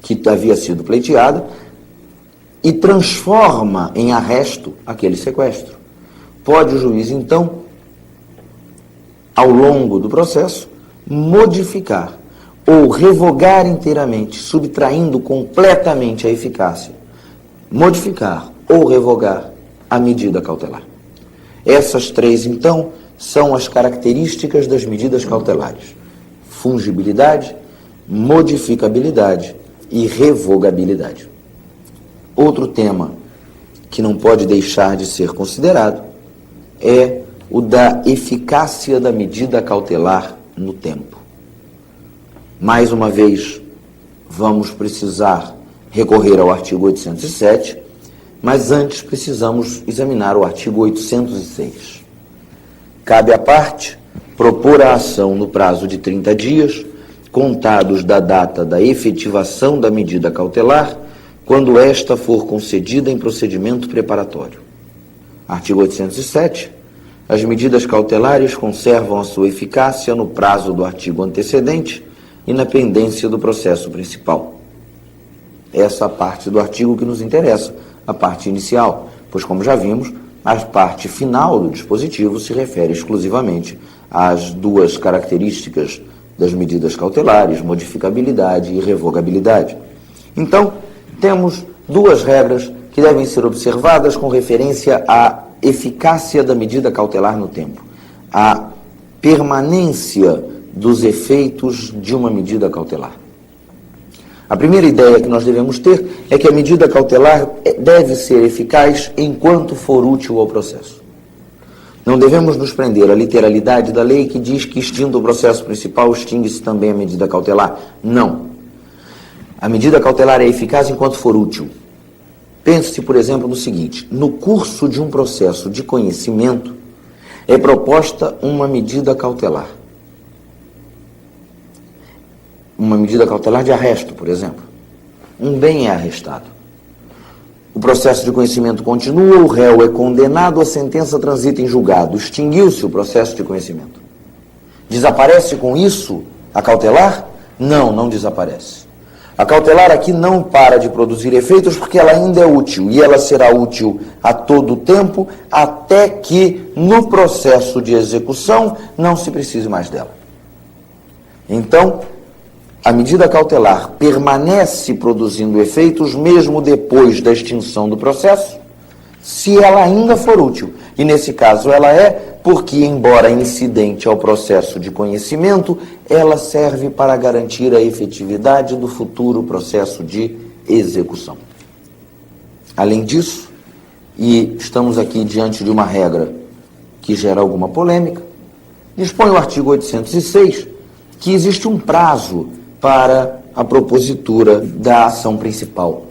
que havia sido pleiteada e transforma em arresto aquele sequestro. Pode o juiz, então, ao longo do processo, modificar ou revogar inteiramente, subtraindo completamente a eficácia, modificar ou revogar a medida cautelar. Essas três, então, são as características das medidas cautelares: fungibilidade, modificabilidade e revogabilidade. Outro tema que não pode deixar de ser considerado é o da eficácia da medida cautelar no tempo. Mais uma vez, vamos precisar recorrer ao artigo 807, mas antes precisamos examinar o artigo 806. Cabe à parte propor a ação no prazo de 30 dias, contados da data da efetivação da medida cautelar, quando esta for concedida em procedimento preparatório. Artigo 807. As medidas cautelares conservam a sua eficácia no prazo do artigo antecedente e na pendência do processo principal. Essa parte do artigo que nos interessa, a parte inicial, pois, como já vimos, a parte final do dispositivo se refere exclusivamente às duas características das medidas cautelares, modificabilidade e revogabilidade. Então, temos duas regras que devem ser observadas com referência à eficácia da medida cautelar no tempo: a permanência dos efeitos de uma medida cautelar. A primeira ideia que nós devemos ter é que a medida cautelar deve ser eficaz enquanto for útil ao processo. Não devemos nos prender à literalidade da lei que diz que, extinto o processo principal, extingue-se também a medida cautelar. Não. A medida cautelar é eficaz enquanto for útil. Pense, por exemplo, no seguinte: no curso de um processo de conhecimento é proposta uma medida cautelar. Uma medida cautelar de arresto, por exemplo. Um bem é arrestado. O processo de conhecimento continua, o réu é condenado, a sentença transita em julgado. Extinguiu-se o processo de conhecimento. Desaparece com isso a cautelar? Não, não desaparece. A cautelar aqui não para de produzir efeitos porque ela ainda é útil, e ela será útil a todo tempo até que, no processo de execução, não se precise mais dela. Então, a medida cautelar permanece produzindo efeitos mesmo depois da extinção do processo, se ela ainda for útil. E nesse caso ela é porque, embora incidente ao processo de conhecimento, ela serve para garantir a efetividade do futuro processo de execução. Além disso, e estamos aqui diante de uma regra que gera alguma polêmica, dispõe o artigo 806 que existe um prazo para a propositura da ação principal.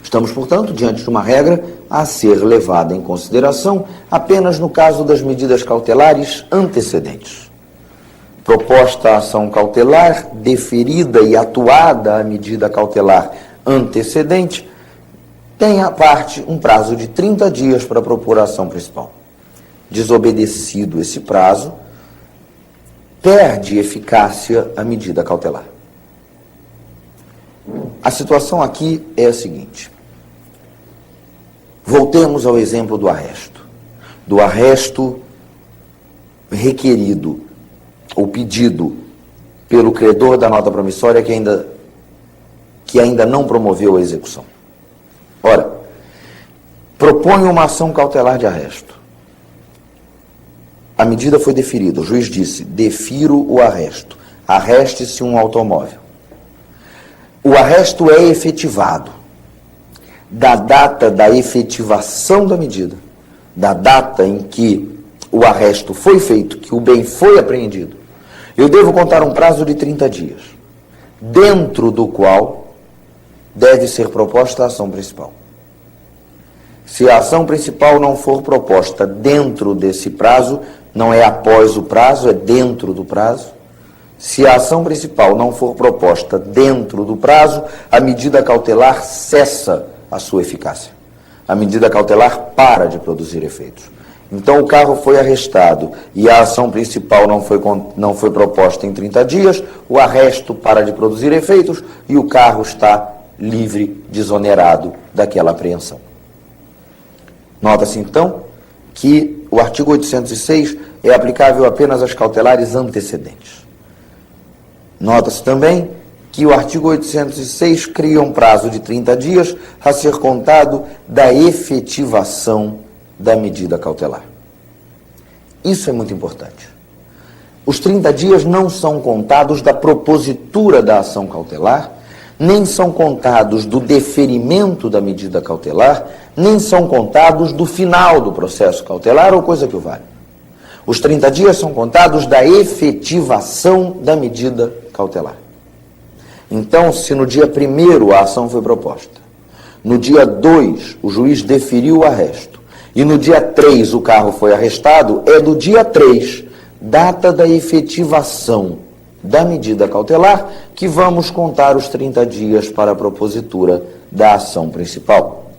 Estamos, portanto, diante de uma regra a ser levada em consideração apenas no caso das medidas cautelares antecedentes. Proposta a ação cautelar, deferida e atuada a medida cautelar antecedente, tem à parte um prazo de 30 dias para propor a ação principal. Desobedecido esse prazo, perde eficácia a medida cautelar. A situação aqui é a seguinte. Voltemos ao exemplo do arresto. Do arresto requerido ou pedido pelo credor da nota promissória que ainda não promoveu a execução. Ora, propõe uma ação cautelar de arresto. A medida foi deferida. O juiz disse: defiro o arresto. Arreste-se um automóvel. O arresto é efetivado da data da efetivação da medida, da data em que o arresto foi feito, que o bem foi apreendido. Eu devo contar um prazo de 30 dias, dentro do qual deve ser proposta a ação principal. Se a ação principal não for proposta dentro desse prazo, não é após o prazo, é dentro do prazo. Se a ação principal não for proposta dentro do prazo, a medida cautelar cessa a sua eficácia. A medida cautelar para de produzir efeitos. Então o carro foi arrestado e a ação principal não foi proposta em 30 dias, o arresto para de produzir efeitos e o carro está livre, desonerado daquela apreensão. Nota-se então que o artigo 806 é aplicável apenas às cautelares antecedentes. Nota-se também que o artigo 806 cria um prazo de 30 dias a ser contado da efetivação da medida cautelar. Isso é muito importante. Os 30 dias não são contados da propositura da ação cautelar, nem são contados do deferimento da medida cautelar, nem são contados do final do processo cautelar ou coisa que o valha. Os 30 dias são contados da efetivação da medida cautelar. Então, se no dia 1º a ação foi proposta, no dia 2 o juiz deferiu o arresto, e no dia 3 o carro foi arrestado, é do dia 3, data da efetivação da medida cautelar, que vamos contar os 30 dias para a propositura da ação principal.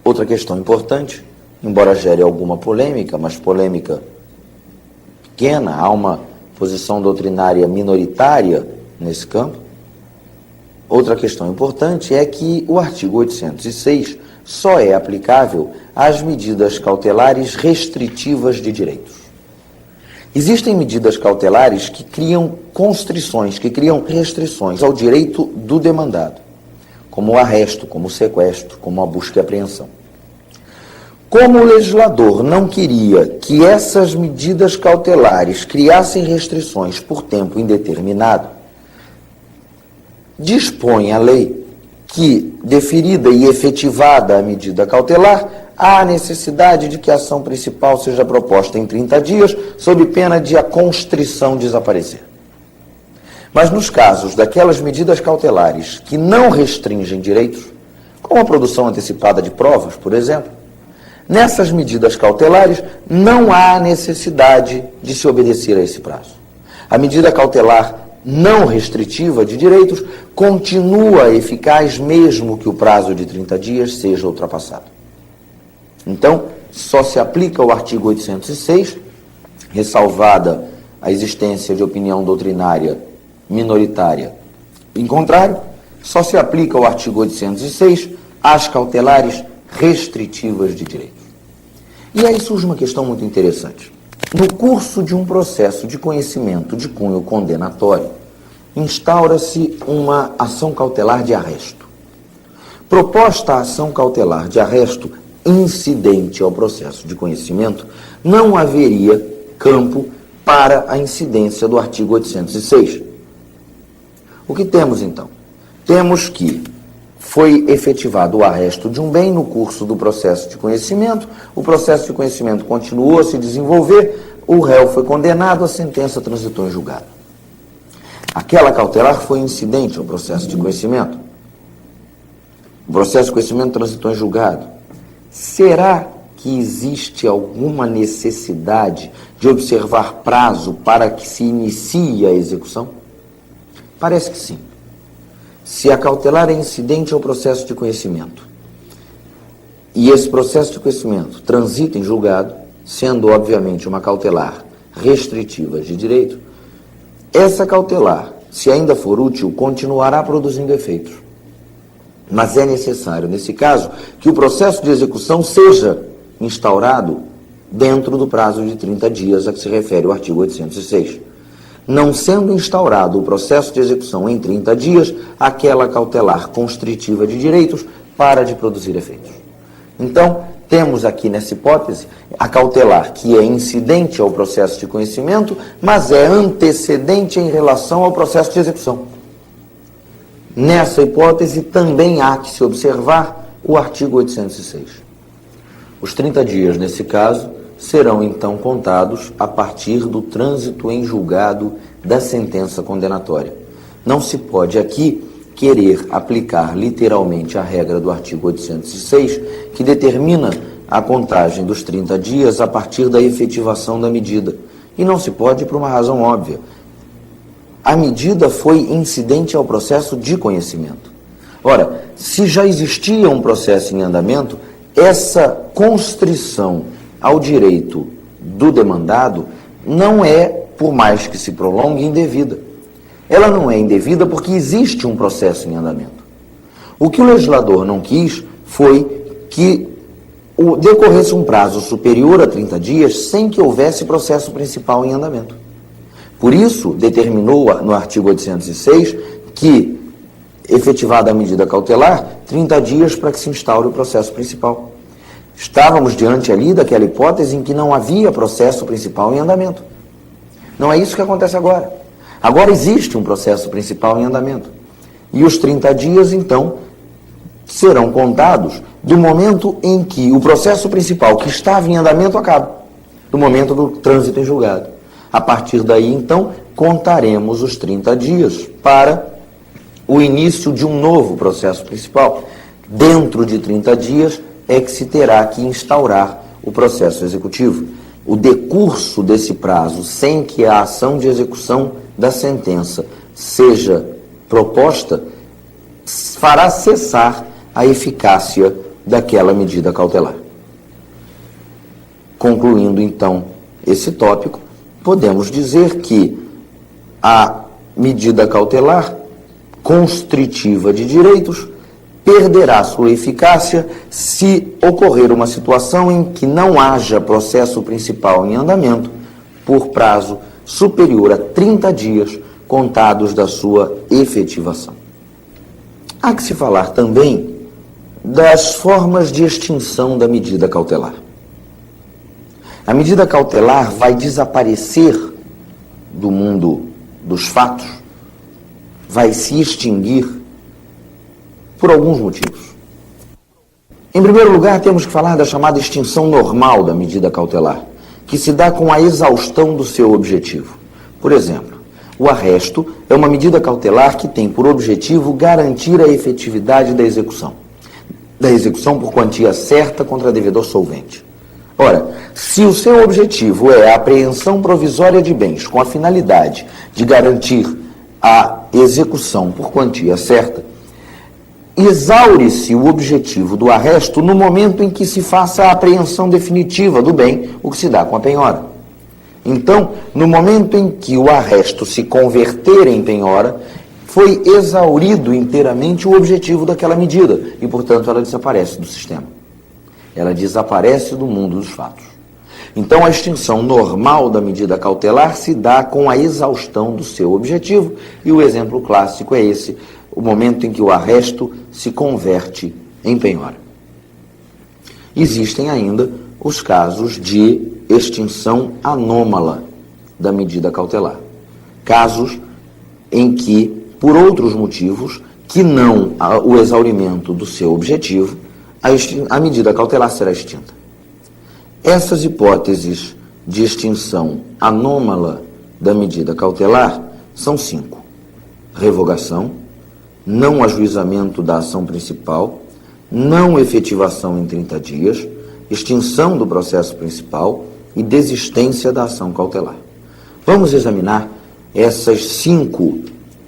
Outra questão importante, embora gere alguma polêmica, mas polêmica pequena, há uma posição doutrinária minoritária nesse campo. Outra questão importante é que o artigo 806 só é aplicável às medidas cautelares restritivas de direitos. Existem medidas cautelares que criam constrições, que criam restrições ao direito do demandado, como o arresto, como o sequestro, como a busca e apreensão. Como o legislador não queria que essas medidas cautelares criassem restrições por tempo indeterminado, dispõe a lei que, deferida e efetivada a medida cautelar, há necessidade de que a ação principal seja proposta em 30 dias, sob pena de a constrição desaparecer. Mas nos casos daquelas medidas cautelares que não restringem direitos, como a produção antecipada de provas, por exemplo, nessas medidas cautelares não há necessidade de se obedecer a esse prazo. A medida cautelar não restritiva de direitos continua eficaz mesmo que o prazo de 30 dias seja ultrapassado. Então, só se aplica o artigo 806, ressalvada a existência de opinião doutrinária minoritária. Em contrário, só se aplica o artigo 806 às cautelares restritivas de direitos. E aí surge uma questão muito interessante. No curso de um processo de conhecimento de cunho condenatório, instaura-se uma ação cautelar de arresto. Proposta a ação cautelar de arresto incidente ao processo de conhecimento, não haveria campo para a incidência do artigo 806. O que temos então? Temos que foi efetivado o arresto de um bem no curso do processo de conhecimento, o processo de conhecimento continuou a se desenvolver, o réu foi condenado, a sentença transitou em julgado. Aquela cautelar foi incidente ao processo de conhecimento. O processo de conhecimento transitou em julgado. Será que existe alguma necessidade de observar prazo para que se inicie a execução? Parece que sim. Se a cautelar é incidente ao processo de conhecimento e esse processo de conhecimento transita em julgado, sendo obviamente uma cautelar restritiva de direito, essa cautelar, se ainda for útil, continuará produzindo efeitos. Mas é necessário, nesse caso, que o processo de execução seja instaurado dentro do prazo de 30 dias a que se refere o artigo 806. Não sendo instaurado o processo de execução em 30 dias, aquela cautelar constritiva de direitos para de produzir efeitos. Então, temos aqui nessa hipótese a cautelar que é incidente ao processo de conhecimento, mas é antecedente em relação ao processo de execução. Nessa hipótese, também há que se observar o artigo 806. Os 30 dias, nesse caso, serão então contados a partir do trânsito em julgado da sentença condenatória. Não se pode aqui querer aplicar literalmente a regra do artigo 806, que determina a contagem dos 30 dias a partir da efetivação da medida. E não se pode por uma razão óbvia. A medida foi incidente ao processo de conhecimento. Ora, se já existia um processo em andamento, essa constrição ao direito do demandado não é, por mais que se prolongue, indevida. Ela não é indevida porque existe um processo em andamento. O que o legislador não quis foi que decorresse um prazo superior a 30 dias sem que houvesse processo principal em andamento. Por isso, determinou no artigo 806 que, efetivada a medida cautelar, 30 dias para que se instaure o processo principal. Estávamos diante ali daquela hipótese em que não havia processo principal em andamento. Não é isso que acontece agora. Agora existe um processo principal em andamento. E os 30 dias, então, serão contados do momento em que o processo principal que estava em andamento acaba, do momento do trânsito em julgado. A partir daí, então, contaremos os 30 dias para o início de um novo processo principal. Dentro de 30 dias é que se terá que instaurar o processo executivo. O decurso desse prazo, sem que a ação de execução da sentença seja proposta, fará cessar a eficácia daquela medida cautelar. Concluindo, então, esse tópico, podemos dizer que a medida cautelar constritiva de direitos perderá sua eficácia se ocorrer uma situação em que não haja processo principal em andamento por prazo superior a 30 dias contados da sua efetivação. Há que se falar também das formas de extinção da medida cautelar. A medida cautelar vai desaparecer do mundo dos fatos, vai se extinguir por alguns motivos. Em primeiro lugar, temos que falar da chamada extinção normal da medida cautelar, que se dá com a exaustão do seu objetivo. Por exemplo, o arresto é uma medida cautelar que tem por objetivo garantir a efetividade da execução por quantia certa contra devedor solvente. Ora, se o seu objetivo é a apreensão provisória de bens com a finalidade de garantir a execução por quantia certa, exaure-se o objetivo do arresto no momento em que se faça a apreensão definitiva do bem, o que se dá com a penhora. Então, no momento em que o arresto se converter em penhora, foi exaurido inteiramente o objetivo daquela medida e, portanto, ela desaparece do sistema. Ela desaparece do mundo dos fatos. Então, a extinção normal da medida cautelar se dá com a exaustão do seu objetivo e o exemplo clássico é esse, o momento em que o arresto se converte em penhora. Existem ainda os casos de extinção anômala da medida cautelar. Casos em que, por outros motivos, que não o exaurimento do seu objetivo, a medida cautelar será extinta. Essas hipóteses de extinção anômala da medida cautelar são 5. Revogação, não ajuizamento da ação principal, não efetivação em 30 dias, extinção do processo principal e desistência da ação cautelar. Vamos examinar essas 5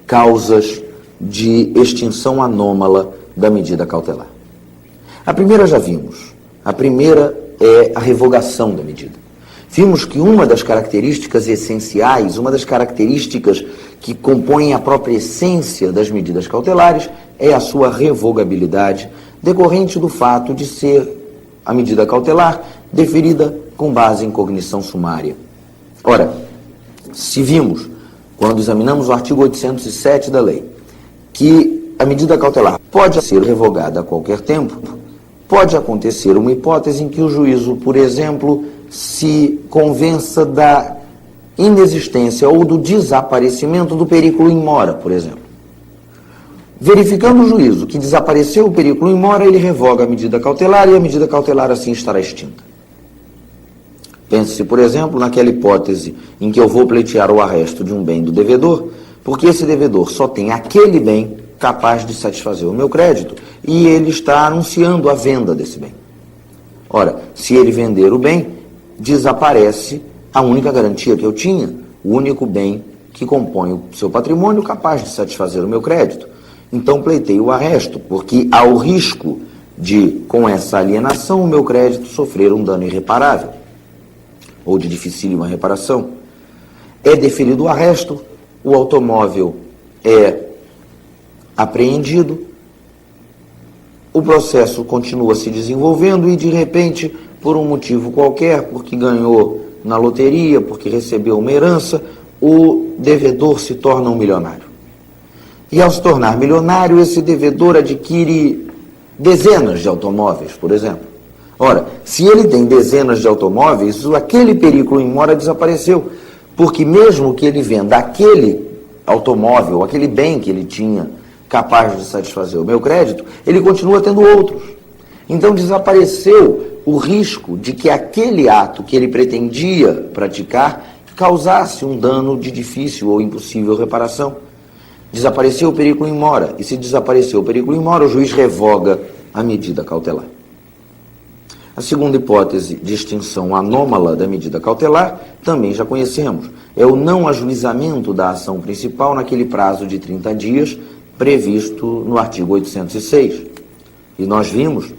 causas de extinção anômala da medida cautelar. A primeira já vimos. A primeira é a revogação da medida. Vimos que uma das características essenciais, uma das características que compõem a própria essência das medidas cautelares é a sua revogabilidade, decorrente do fato de ser a medida cautelar deferida com base em cognição sumária. Ora, se vimos, quando examinamos o artigo 807 da lei, que a medida cautelar pode ser revogada a qualquer tempo, pode acontecer uma hipótese em que o juízo, por exemplo, se convença da inexistência ou do desaparecimento do perículo in mora, por exemplo. Verificando o juízo que desapareceu o perículo in mora, ele revoga a medida cautelar e a medida cautelar assim estará extinta. Pense-se, por exemplo, naquela hipótese em que eu vou pleitear o arresto de um bem do devedor, porque esse devedor só tem aquele bem capaz de satisfazer o meu crédito e ele está anunciando a venda desse bem. Ora, se ele vender o bem, desaparece a única garantia que eu tinha, o único bem que compõe o seu patrimônio capaz de satisfazer o meu crédito. Então pleitei o arresto, porque há o risco de, com essa alienação, o meu crédito sofrer um dano irreparável, ou de dificílima reparação. É deferido o arresto, o automóvel é apreendido, o processo continua se desenvolvendo e, de repente, por um motivo qualquer, porque ganhou na loteria, porque recebeu uma herança, o devedor se torna um milionário. E, ao se tornar milionário, esse devedor adquire dezenas de automóveis, por exemplo. Ora, se ele tem dezenas de automóveis, aquele perículo in mora desapareceu, porque mesmo que ele venda aquele automóvel, aquele bem que ele tinha capaz de satisfazer o meu crédito, ele continua tendo outros. Então desapareceu o risco de que aquele ato que ele pretendia praticar causasse um dano de difícil ou impossível reparação. Desapareceu o perículo in mora, e se desapareceu o perículo in mora, o juiz revoga a medida cautelar. A segunda hipótese de extinção anômala da medida cautelar também já conhecemos. É o não ajuizamento da ação principal naquele prazo de 30 dias previsto no artigo 806. E nós vimos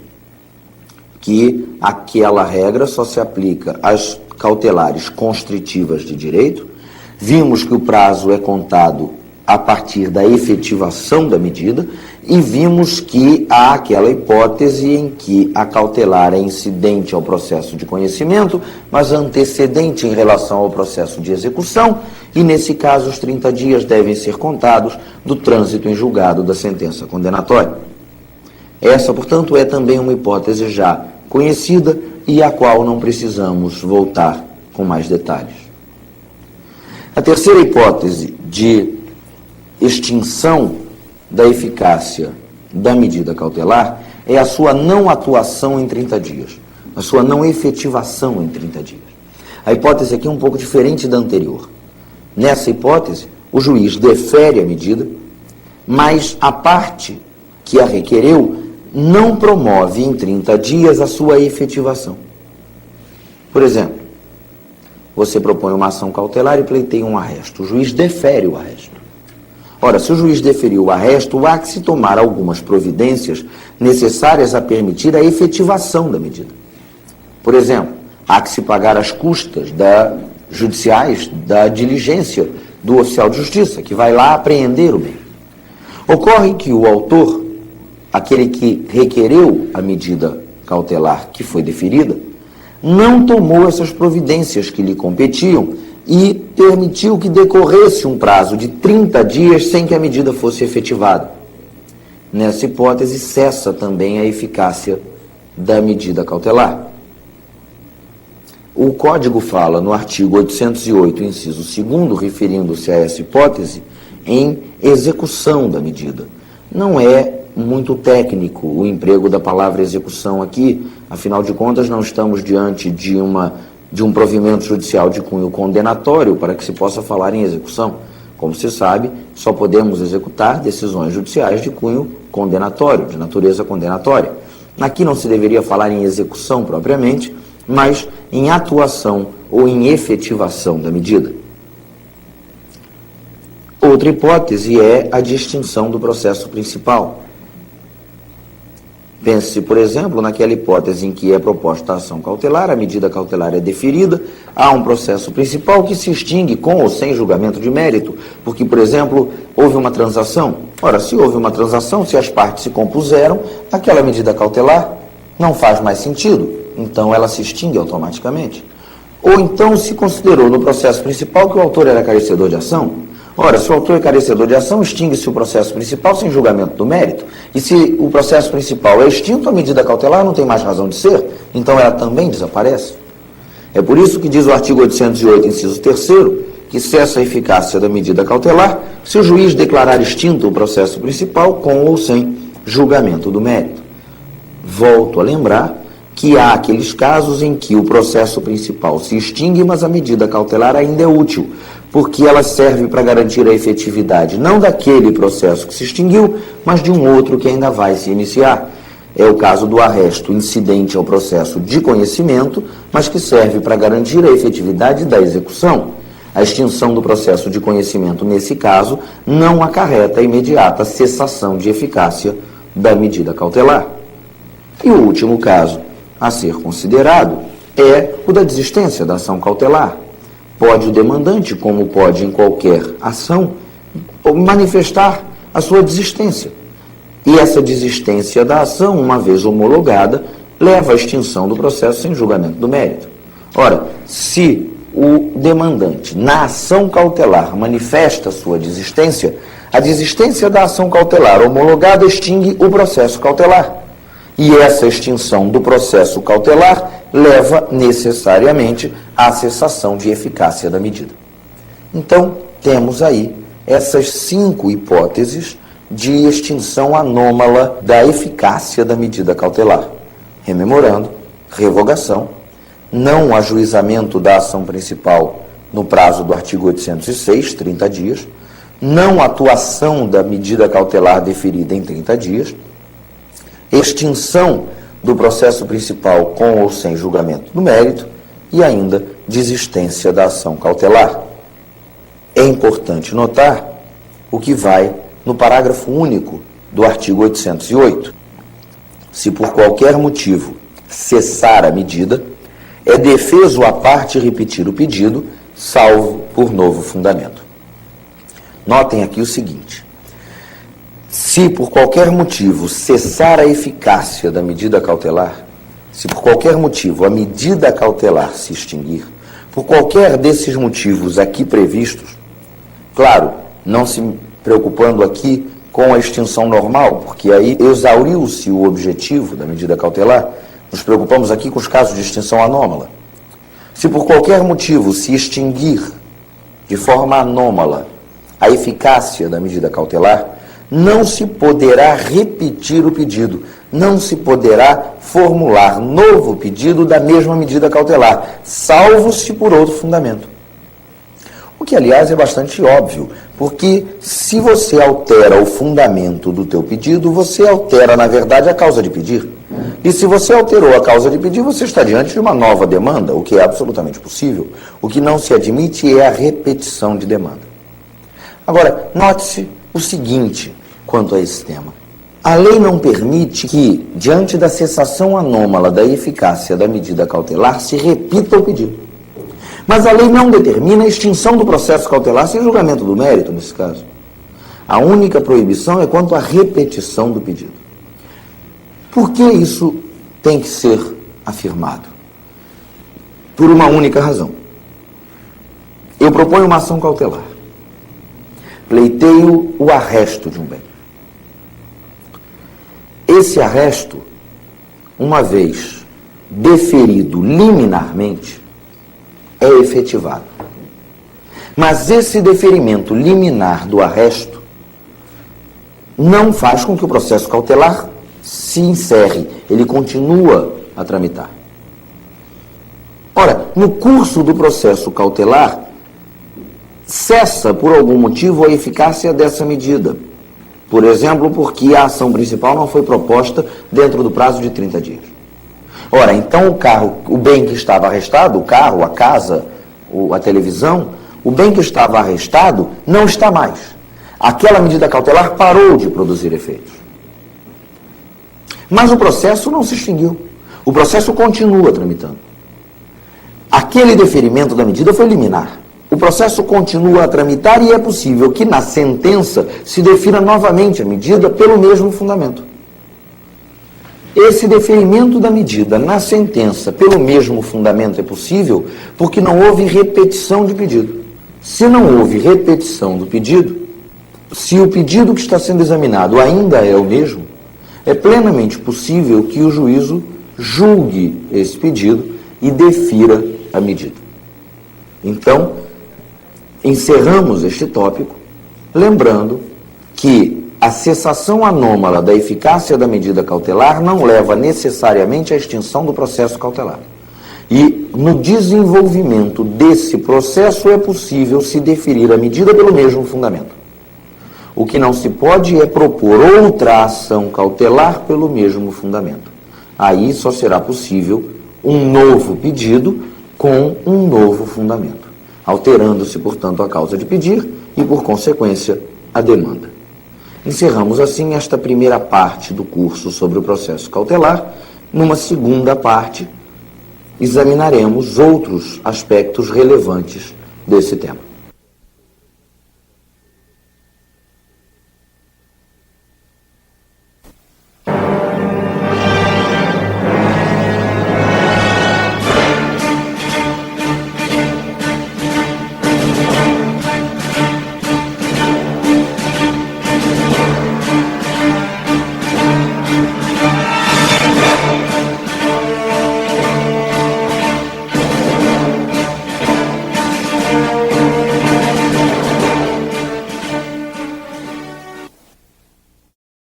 que aquela regra só se aplica às cautelares constritivas de direito. Vimos que o prazo é contado a partir da efetivação da medida e vimos que há aquela hipótese em que a cautelar é incidente ao processo de conhecimento, mas antecedente em relação ao processo de execução, e nesse caso os 30 dias devem ser contados do trânsito em julgado da sentença condenatória. Essa, portanto, é também uma hipótese já conhecida e à qual não precisamos voltar com mais detalhes. A terceira hipótese de extinção da eficácia da medida cautelar é a sua não atuação em 30 dias, a sua não efetivação em 30 dias. A hipótese aqui é um pouco diferente da anterior. Nessa hipótese, o juiz defere a medida, mas a parte que a requereu não promove em 30 dias a sua efetivação. Por exemplo, você propõe uma ação cautelar e pleiteia um arresto. O juiz defere o arresto. Ora, se o juiz deferiu o arresto, há que se tomar algumas providências necessárias a permitir a efetivação da medida. Por exemplo, há que se pagar as custas judiciais da diligência do oficial de justiça, que vai lá apreender o bem. Ocorre que o autor, aquele que requereu a medida cautelar que foi deferida, não tomou essas providências que lhe competiam e permitiu que decorresse um prazo de 30 dias sem que a medida fosse efetivada. Nessa hipótese, cessa também a eficácia da medida cautelar. O Código fala, no artigo 808, inciso 2º, referindo-se a essa hipótese, em execução da medida. Não é muito técnico o emprego da palavra execução aqui, afinal de contas não estamos diante de um provimento judicial de cunho condenatório para que se possa falar em execução. Como se sabe, só podemos executar decisões judiciais de cunho condenatório, de natureza condenatória. Aqui não se deveria falar em execução propriamente, mas em atuação ou em efetivação da medida. Outra hipótese é a de extinção do processo principal. Pense, por exemplo, naquela hipótese em que é proposta a ação cautelar, a medida cautelar é deferida, há um processo principal que se extingue com ou sem julgamento de mérito, porque, por exemplo, houve uma transação. Ora, se houve uma transação, se as partes se compuseram, aquela medida cautelar não faz mais sentido, então ela se extingue automaticamente. Ou então se considerou no processo principal que o autor era carecedor de ação. Ora, se o autor é carecedor de ação, extingue-se o processo principal sem julgamento do mérito. E se o processo principal é extinto, a medida cautelar não tem mais razão de ser, então ela também desaparece. É por isso que diz o artigo 808, inciso 3º, que cessa a eficácia da medida cautelar se o juiz declarar extinto o processo principal com ou sem julgamento do mérito. Volto a lembrar que há aqueles casos em que o processo principal se extingue, mas a medida cautelar ainda é útil, porque ela serve para garantir a efetividade não daquele processo que se extinguiu, mas de um outro que ainda vai se iniciar. É o caso do arresto incidente ao processo de conhecimento, mas que serve para garantir a efetividade da execução. A extinção do processo de conhecimento, nesse caso, não acarreta a imediata cessação de eficácia da medida cautelar. E o último caso a ser considerado é o da desistência da ação cautelar. Pode o demandante, como pode em qualquer ação, manifestar a sua desistência. E essa desistência da ação, uma vez homologada, leva à extinção do processo sem julgamento do mérito. Ora, se o demandante, na ação cautelar, manifesta sua desistência, a desistência da ação cautelar homologada extingue o processo cautelar. E essa extinção do processo cautelar leva necessariamente à cessação de eficácia da medida. Então, temos aí essas 5 hipóteses de extinção anômala da eficácia da medida cautelar. Rememorando, revogação, não ajuizamento da ação principal no prazo do artigo 806, 30 dias, não atuação da medida cautelar deferida em 30 dias, extinção do processo principal com ou sem julgamento do mérito e ainda desistência da ação cautelar. É importante notar o que vai no parágrafo único do artigo 808. Se por qualquer motivo cessar a medida, é defeso à parte repetir o pedido, salvo por novo fundamento. Notem aqui o seguinte: se por qualquer motivo cessar a eficácia da medida cautelar, se por qualquer motivo a medida cautelar se extinguir, por qualquer desses motivos aqui previstos, claro, não se preocupando aqui com a extinção normal, porque aí exauriu-se o objetivo da medida cautelar, nos preocupamos aqui com os casos de extinção anômala. Se por qualquer motivo se extinguir de forma anômala a eficácia da medida cautelar, não se poderá repetir o pedido, não se poderá formular novo pedido da mesma medida cautelar, salvo-se por outro fundamento. O que, aliás, é bastante óbvio, porque se você altera o fundamento do teu pedido, você altera, na verdade, a causa de pedir. E se você alterou a causa de pedir, você está diante de uma nova demanda, o que é absolutamente possível. O que não se admite é a repetição de demanda. Agora, note-se o seguinte quanto a esse tema. A lei não permite que, diante da cessação anômala da eficácia da medida cautelar, se repita o pedido. Mas a lei não determina a extinção do processo cautelar sem julgamento do mérito, nesse caso. A única proibição é quanto à repetição do pedido. Por que isso tem que ser afirmado? Por uma única razão. Eu proponho uma ação cautelar. Pleiteio o arresto de um bem. Esse arresto, uma vez deferido liminarmente, é efetivado. Mas esse deferimento liminar do arresto não faz com que o processo cautelar se encerre, ele continua a tramitar. Ora, no curso do processo cautelar, cessa por algum motivo a eficácia dessa medida. Por exemplo, porque a ação principal não foi proposta dentro do prazo de 30 dias. Ora, então o bem que estava arrestado, o carro, a casa, a televisão, o bem que estava arrestado não está mais. Aquela medida cautelar parou de produzir efeitos. Mas o processo não se extinguiu. O processo continua tramitando. Aquele deferimento da medida foi liminar. O processo continua a tramitar e é possível que na sentença se defira novamente a medida pelo mesmo fundamento. Esse deferimento da medida na sentença pelo mesmo fundamento é possível porque não houve repetição de pedido. Se não houve repetição do pedido, se o pedido que está sendo examinado ainda é o mesmo, é plenamente possível que o juízo julgue esse pedido e defira a medida. Então, encerramos este tópico lembrando que a cessação anômala da eficácia da medida cautelar não leva necessariamente à extinção do processo cautelar. E no desenvolvimento desse processo é possível se deferir a medida pelo mesmo fundamento. O que não se pode é propor outra ação cautelar pelo mesmo fundamento. Aí só será possível um novo pedido com um novo fundamento, alterando-se, portanto, a causa de pedir e, por consequência, a demanda. Encerramos, assim, esta primeira parte do curso sobre o processo cautelar Numa segunda parte, examinaremos outros aspectos relevantes desse tema.